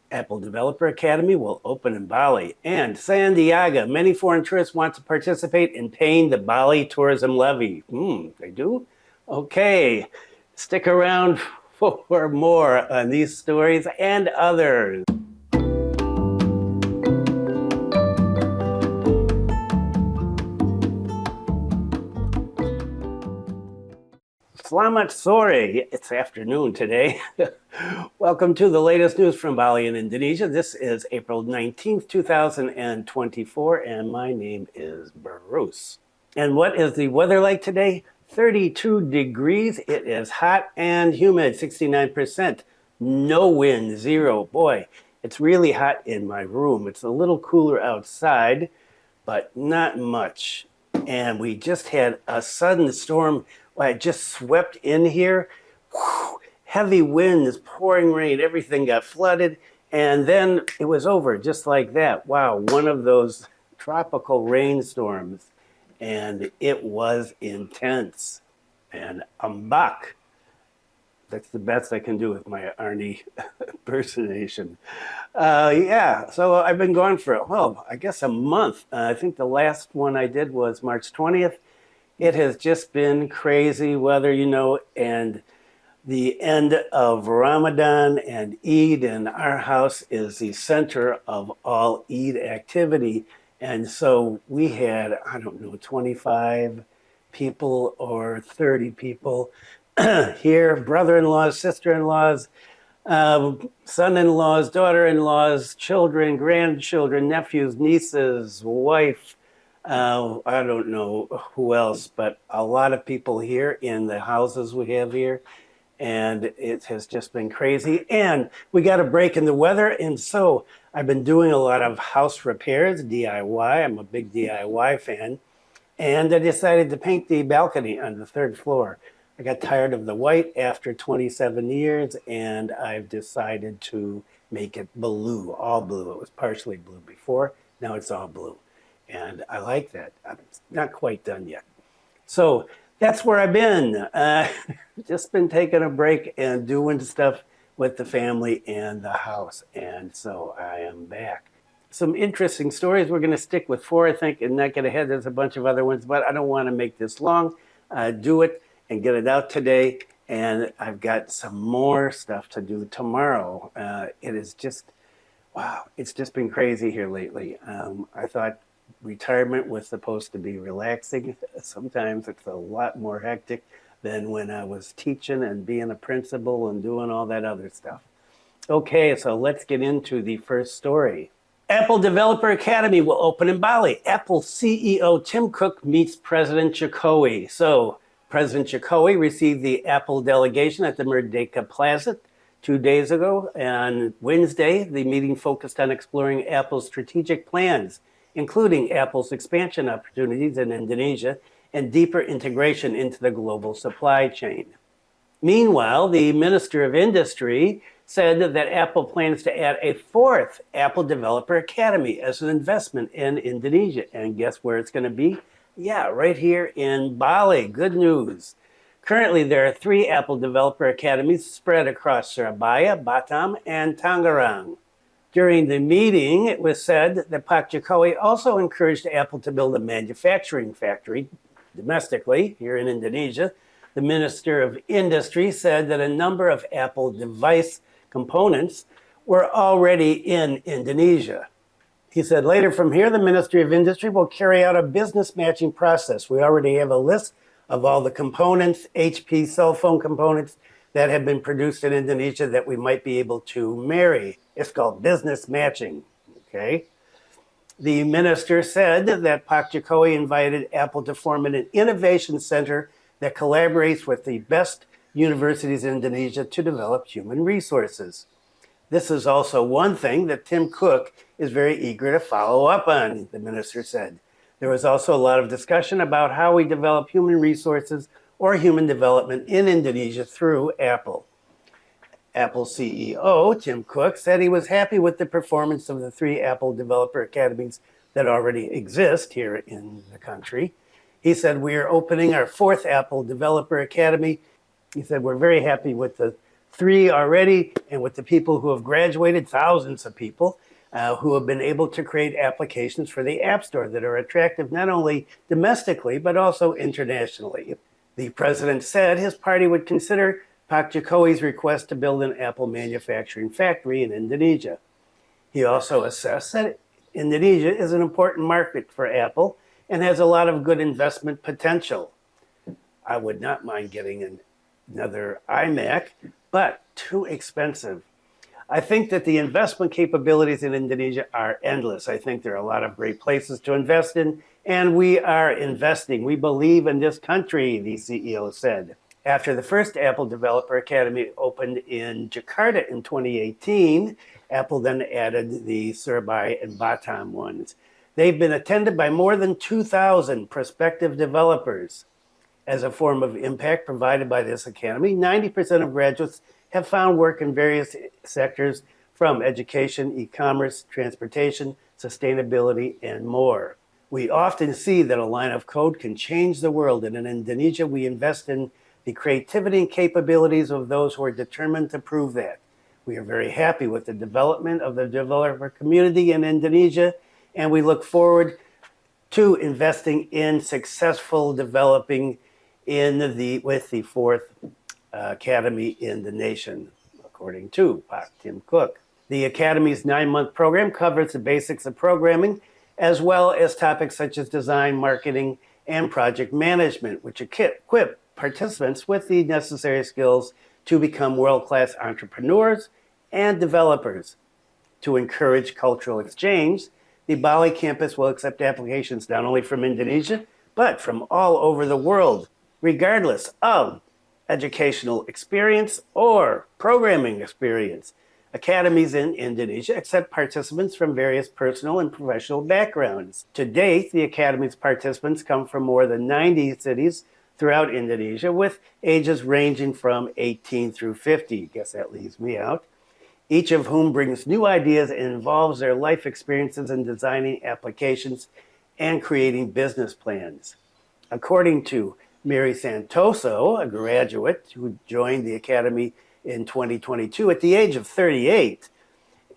Apple Developer Academy will open in Bali. And Sandiaga, many foreign tourists want to participate in paying the Bali Tourism Levy. They do? Okay, stick around for more on these stories and others. Selamat sore. It's afternoon today. Welcome to the latest news from Bali and Indonesia. This is April 19th, 2024, and my name is Bruce. And what is the weather like today? 32 degrees. It is hot and humid, 69%. No wind, zero. Boy, it's really hot in my room. It's a little cooler outside, but not much. And we just had a sudden storm. I just swept in here. Whew, heavy winds, pouring rain, everything got flooded. And then it was over just like that. Wow, one of those tropical rainstorms. And it was intense. And I'm back. That's the best I can do with my Arnie impersonation. So I've been gone for, I guess a month. I think the last one I did was March 20th. It has just been crazy weather, and the end of Ramadan and Eid, and our house is the center of all Eid activity. And so we had, 25 people or 30 people here, brother-in-laws, sister-in-laws, son-in-laws, daughter-in-laws, children, grandchildren, nephews, nieces, wife, I don't know who else, but a lot of people here in the houses we have here. And it has just been crazy. And we got a break in the weather. And so I've been doing a lot of house repairs, DIY. I'm a big DIY fan. And I decided to paint the balcony on the third floor. I got tired of the white after 27 years, and I've decided to make it blue, all blue. It was partially blue before. Now it's all blue. And I like that. I'm not quite done yet. So that's where I've been. Just been taking a break and doing stuff with the family and the house. And so I am back. Some interesting stories. We're going to stick with 4, I think, and not get ahead. There's a bunch of other ones, but I don't want to make this long. Do it and get it out today. And I've got some more stuff to do tomorrow. It is just, wow, it's just been crazy here lately. I thought retirement was supposed to be relaxing. Sometimes it's a lot more hectic than when I was teaching and being a principal and doing all that other stuff. Okay, so let's get into the first story. Apple Developer Academy will open in Bali. Apple CEO Tim Cook meets President Jokowi. So President Jokowi received the Apple delegation at the Merdeka Plaza 2 days ago. On Wednesday, the meeting focused on exploring Apple's strategic plans, including Apple's expansion opportunities in Indonesia and deeper integration into the global supply chain. Meanwhile, the Minister of Industry said that Apple plans to add a 4th Apple Developer Academy as an investment in Indonesia. And guess where it's going to be? Yeah, right here in Bali. Good news. Currently, there are 3 Apple Developer Academies spread across Surabaya, Batam, and Tangerang. During the meeting, it was said that Pak Jokowi also encouraged Apple to build a manufacturing factory domestically here in Indonesia. The Minister of Industry said that a number of Apple device components were already in Indonesia. He said, later from here, the Ministry of Industry will carry out a business matching process. We already have a list of all the components, HP cell phone components, that have been produced in Indonesia that we might be able to marry. It's called business matching, okay? The minister said that Pak Jokowi invited Apple to form an innovation center that collaborates with the best universities in Indonesia to develop human resources. This is also one thing that Tim Cook is very eager to follow up on, the minister said. There was also a lot of discussion about how we develop human resources or human development in Indonesia through Apple. Apple CEO Tim Cook said he was happy with the performance of the 3 Apple Developer Academies that already exist here in the country. He said, we are opening our 4th Apple Developer Academy. He said, we're very happy with the 3 already, and with the people who have graduated, thousands of people who have been able to create applications for the App Store that are attractive not only domestically, but also internationally. The president said his party would consider Pak Jokowi's request to build an Apple manufacturing factory in Indonesia. He also assessed that Indonesia is an important market for Apple and has a lot of good investment potential. I would not mind getting another iMac, but too expensive. I think that the investment capabilities in Indonesia are endless. I think there are a lot of great places to invest in, and we are investing. We believe in this country, the CEO said. After the first Apple Developer Academy opened in Jakarta in 2018, Apple then added the Surabaya and Batam ones. They've been attended by more than 2,000 prospective developers. As a form of impact provided by this academy, 90% of graduates have found work in various sectors from education, e-commerce, transportation, sustainability, and more. We often see that a line of code can change the world, and in Indonesia, we invest in the creativity and capabilities of those who are determined to prove that. We are very happy with the development of the developer community in Indonesia, and we look forward to investing in successful developing with the fourth academy in the nation, according to Pak Tim Cook. The academy's 9-month program covers the basics of programming, as well as topics such as design, marketing, and project management, which equip participants with the necessary skills to become world-class entrepreneurs and developers. To encourage cultural exchange, the Bali campus will accept applications not only from Indonesia, but from all over the world, regardless of educational experience or programming experience. Academies in Indonesia accept participants from various personal and professional backgrounds. To date, the Academy's participants come from more than 90 cities throughout Indonesia, with ages ranging from 18 through 50. Guess that leaves me out. Each of whom brings new ideas and involves their life experiences in designing applications and creating business plans. According to Mary Santoso, a graduate who joined the Academy in 2022 at the age of 38,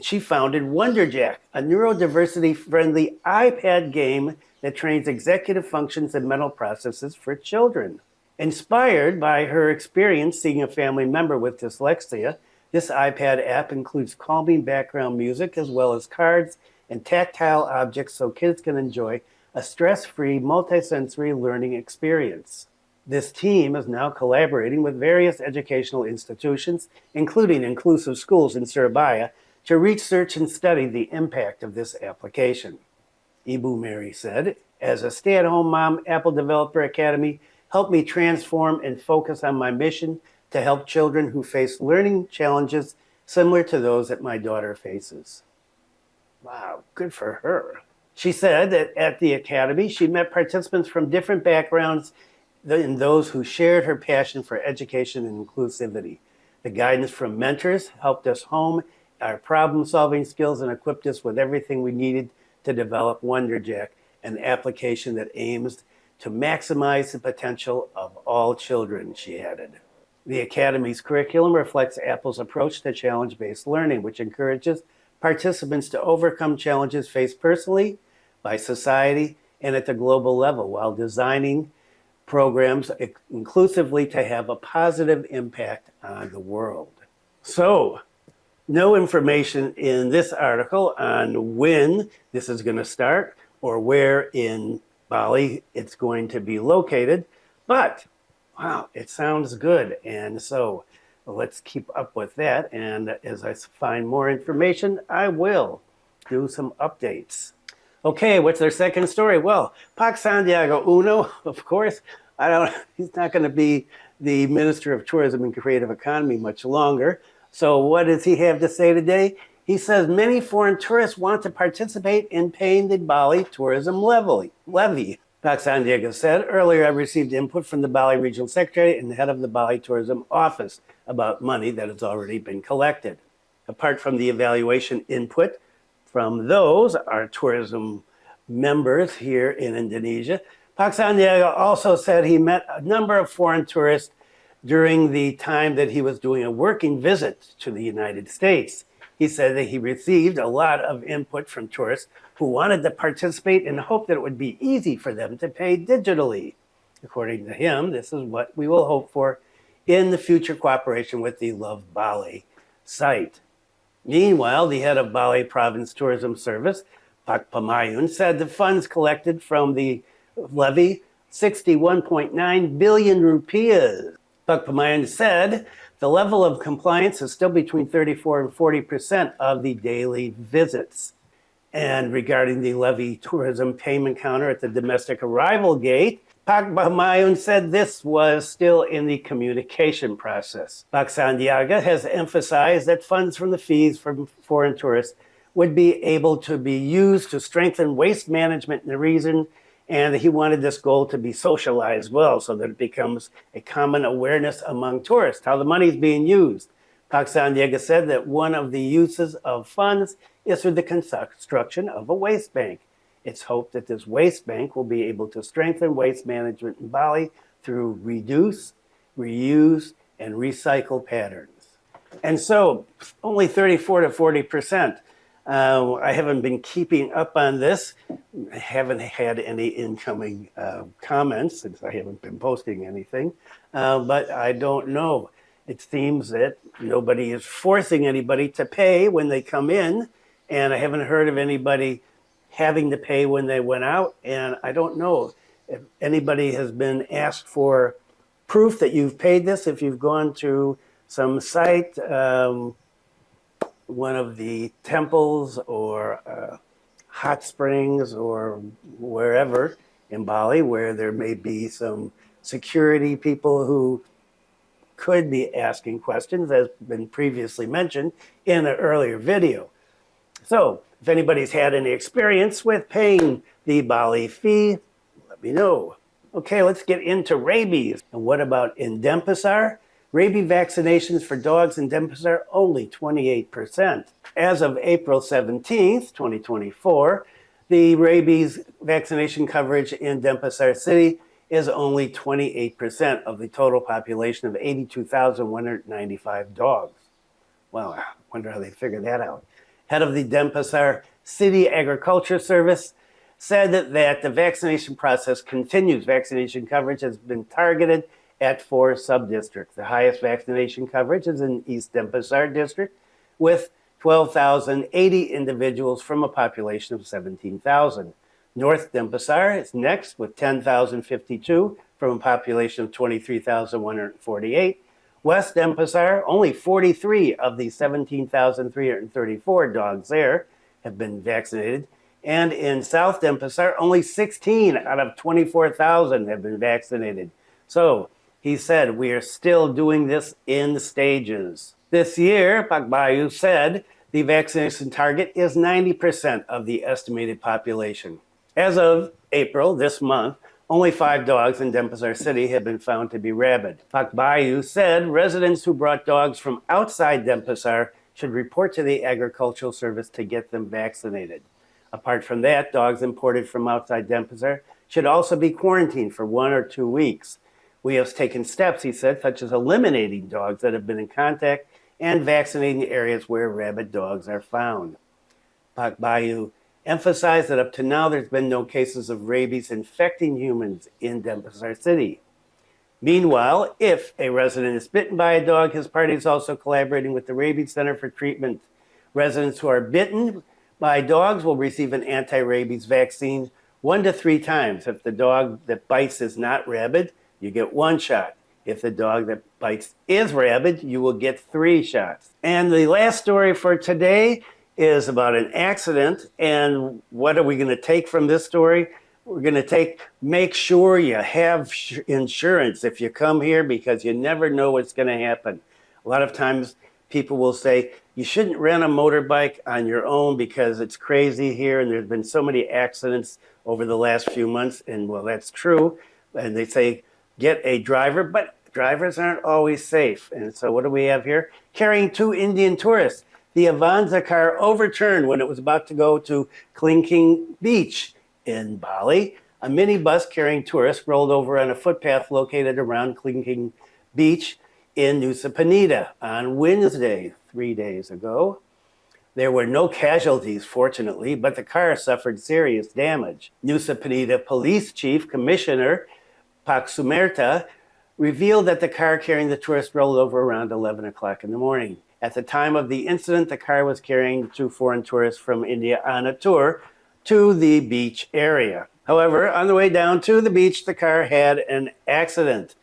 she founded WonderJack, a neurodiversity-friendly iPad game that trains executive functions and mental processes for children. Inspired by her experience seeing a family member with dyslexia, this iPad app includes calming background music as well as cards and tactile objects so kids can enjoy a stress-free, multisensory learning experience. This team is now collaborating with various educational institutions, including inclusive schools in Surabaya, to research and study the impact of this application. Ibu Mary said, as a stay-at-home mom, Apple Developer Academy helped me transform and focus on my mission to help children who face learning challenges similar to those that my daughter faces. Wow, good for her. She said that at the Academy, she met participants from different backgrounds and those who shared her passion for education and inclusivity. The guidance from mentors helped us hone our problem-solving skills and equipped us with everything we needed to develop WonderJack, an application that aims to maximize the potential of all children, she added. The Academy's curriculum reflects Apple's approach to challenge-based learning, which encourages participants to overcome challenges faced personally, by society, and at the global level, while designing programs inclusively to have a positive impact on the world. So, no information in this article on when this is going to start or where in Bali it's going to be located, but wow, it sounds good. And so let's keep up with that. And as I find more information, I will do some updates. Okay, what's their second story? Well, Pak Sandiaga Uno, of course, he's not going to be the Minister of Tourism and Creative Economy much longer. So what does he have to say today? He says many foreign tourists want to participate in paying the Bali Tourism Levy. Pak Sandiaga said, earlier I received input from the Bali Regional Secretary and the head of the Bali Tourism Office about money that has already been collected. Apart from the evaluation input from those, our tourism members here in Indonesia, Pak Sandiaga also said he met a number of foreign tourists during the time that he was doing a working visit to the United States. He said that he received a lot of input from tourists who wanted to participate and hoped that it would be easy for them to pay digitally. According to him, this is what we will hope for in the future cooperation with the Love Bali site. Meanwhile, the head of Bali Province Tourism Service, Pak Pamayun, said the funds collected from the levy, 61.9 billion rupiahs. Pak Pamayun said the level of compliance is still between 34 and 40% of the daily visits. And regarding the levy tourism payment counter at the domestic arrival gate, Pak Pamayun said this was still in the communication process. Pak Sandiaga has emphasized that funds from the fees from foreign tourists would be able to be used to strengthen waste management in the region, and he wanted this goal to be socialized well so that it becomes a common awareness among tourists, how the money is being used. Pak Sandiaga said that one of the uses of funds is for the construction of a waste bank. It's hoped that this waste bank will be able to strengthen waste management in Bali through reduce, reuse, and recycle patterns. And so only 34 to 40%. I haven't been keeping up on this. I haven't had any incoming comments since I haven't been posting anything, but I don't know. It seems that nobody is forcing anybody to pay when they come in, and I haven't heard of anybody having to pay when they went out, and I don't know if anybody has been asked for proof that you've paid this. If you've gone to some site, one of the temples or hot springs or wherever in Bali where there may be some security people who could be asking questions, as been previously mentioned in an earlier video. So if anybody's had any experience with paying the Bali fee, let me know. Okay, let's get into rabies. And what about in Denpasar? Rabies vaccinations for dogs in Denpasar, only 28%. As of April 17th, 2024, the rabies vaccination coverage in Denpasar City is only 28% of the total population of 82,195 dogs. Well, I wonder how they figured that out. Head of the Denpasar City Agriculture Service said that the vaccination process continues. Vaccination coverage has been targeted at 4 sub-districts. The highest vaccination coverage is in East Denpasar district with 12,080 individuals from a population of 17,000. North Denpasar is next with 10,052 from a population of 23,148. West Denpasar, only 43 of the 17,334 dogs there have been vaccinated. And in South Denpasar, only 16 out of 24,000 have been vaccinated. So he said, we are still doing this in stages. This year, Pak Bayu said the vaccination target is 90% of the estimated population. As of April this month, only 5 dogs in Denpasar City have been found to be rabid. Pak Bayu said residents who brought dogs from outside Denpasar should report to the Agricultural Service to get them vaccinated. Apart from that, dogs imported from outside Denpasar should also be quarantined for 1 or 2 weeks. We have taken steps, he said, such as eliminating dogs that have been in contact and vaccinating areas where rabid dogs are found. Pak Bayu emphasized that up to now there's been no cases of rabies infecting humans in Denpasar City. Meanwhile, if a resident is bitten by a dog, his party is also collaborating with the Rabies Center for treatment. Residents who are bitten by dogs will receive an anti-rabies vaccine 1 to 3 times. If the dog that bites is not rabid, you get 1 shot. If the dog that bites is rabid, you will get 3 shots. And the last story for today is about an accident. And what are we going to take from this story? We're going to make sure you have insurance if you come here, because you never know what's going to happen. A lot of times people will say, you shouldn't rent a motorbike on your own because it's crazy here and there's been so many accidents over the last few months. And well, that's true. And they say, get a driver, but drivers aren't always safe. And so what do we have here? Carrying 2 Indian tourists. The Avanza car overturned when it was about to go to Kelingking Beach in Bali. A minibus carrying tourists rolled over on a footpath located around Kelingking Beach in Nusa Penida on Wednesday, 3 days ago. There were no casualties, fortunately, but the car suffered serious damage. Nusa Penida Police Chief Commissioner Pak Sandiaga revealed that the car carrying the tourist rolled over around 11 o'clock in the morning. At the time of the incident, the car was carrying 2 foreign tourists from India on a tour to the beach area. However, on the way down to the beach, the car had an accident.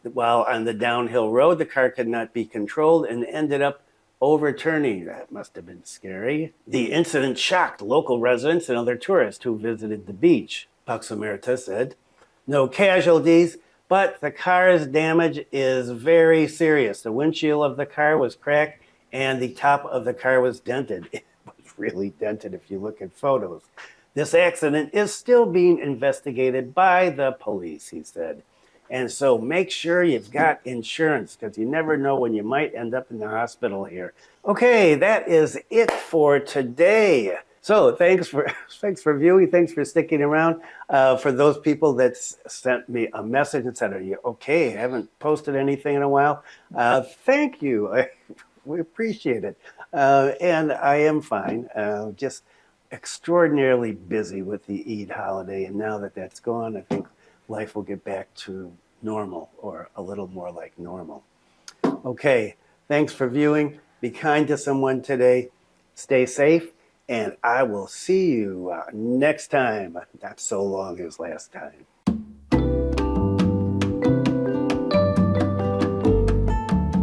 While on the downhill road, the car could not be controlled and ended up overturning. That must have been scary. The incident shocked local residents and other tourists who visited the beach. Pak Sandiaga said, no casualties, but the car's damage is very serious. The windshield of the car was cracked and the top of the car was dented. It was really dented if you look at photos. This accident is still being investigated by the police, he said. And so make sure you've got insurance because you never know when you might end up in the hospital here. Okay, that is it for today. So thanks for viewing. Thanks for sticking around. For those people that sent me a message and said, are you okay? I haven't posted anything in a while. Thank you. We appreciate it. And I am fine. Just extraordinarily busy with the Eid holiday. And now that that's gone, I think life will get back to normal or a little more like normal. Okay, thanks for viewing. Be kind to someone today. Stay safe, and I will see you next time. Not so long as last time.